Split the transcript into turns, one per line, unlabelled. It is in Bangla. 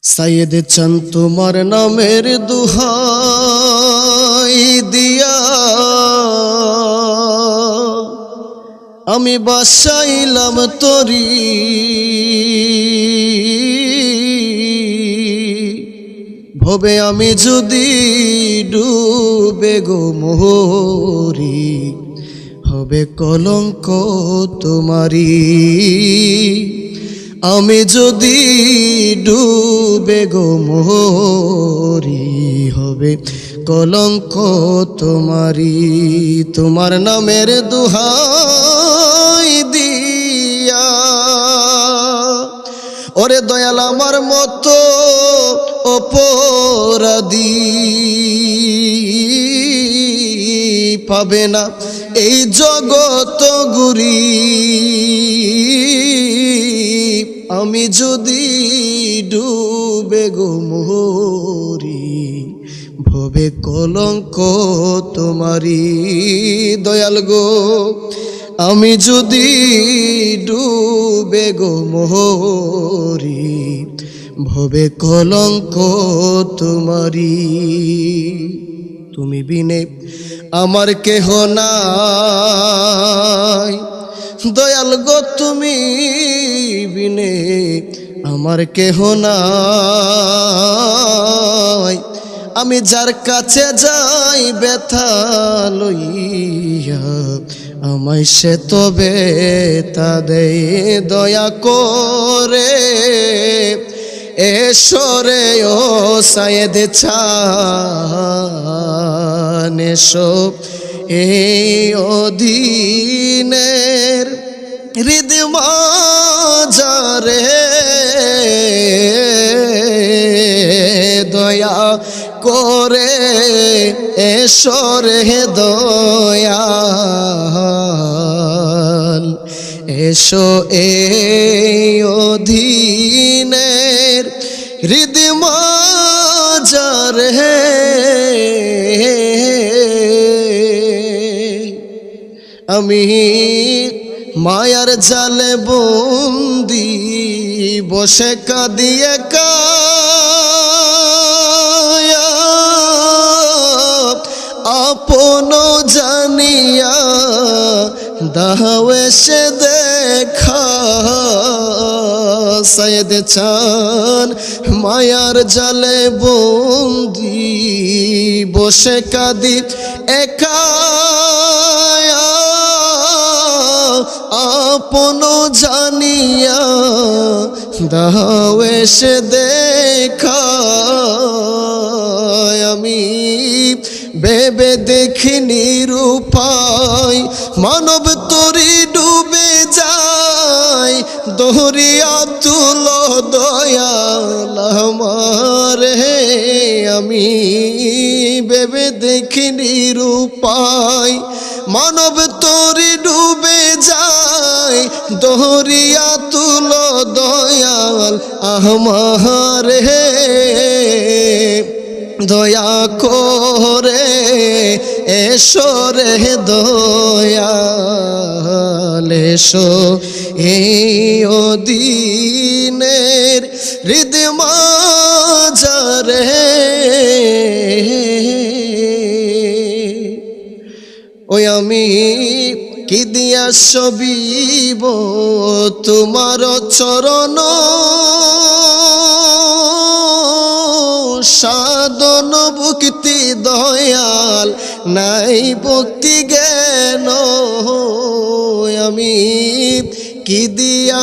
সাইয়েদ চান তোমার নামের দুহাই দিয়া আমি বাসাইলাম তরি ভবে আমি যদি ডুবে গো মোহরি হবে কলঙ্ক তোমারি আমি যদি ডুবে গো মোহরি হবে কলঙ্ক তোমারি তোমার নামের দুহাই দিয়া ওরে দয়াল আমার মতো অপরাধী পাবে না এই জগত গুরি আমি যদি ডুবে গো মোহরি ভবে কলঙ্ক তোমারি দয়াল গো আমি যদি ডুবে গো মোহরি ভবে কলঙ্ক তোমারি তুমি বিনে আমার কেহ নাই দয়াল গো তুমি বিনে আমার কেহ নাই আমি যার কাছে যাই ব্যথা লইয়া আমায় সে তো ব্যথা দেয় দয়া করে এসরে ও সাইয়েদ চান এসো এই অধীনের হৃদ মাঝারে দয়া করে এসরে দয়াল এসো এই অধীনের হৃদ মাঝারে আমি মায়ার জালে বন্দি বসে কাঁদিয়ে কায়া আপন জানিয়া দাও এসে দেখা সাইয়েদ চান মায়ার জালে বন্দি বসে কাঁদি একা আপন জানিয়া দাও এসে দেখা আমি ভেবে দেখিনি রূপাই মানব তরি ডুবে যায় দরিয়া তুলো দয়াল আমার হে আমি ভেবে দেখিনি রূপাই মানব তরি ডুবে যায় দরিয়া তুলো দয়াল আমার হে দয়া করে এসো রে দয়াল এসো এই অধীনের হৃদ মাঝারে ওই আমি কি দিয়া সবিব তোমার চরণ সাধন ভক্তি দয়াল নাই ভক্তি জ্ঞান আমি কি দিয়া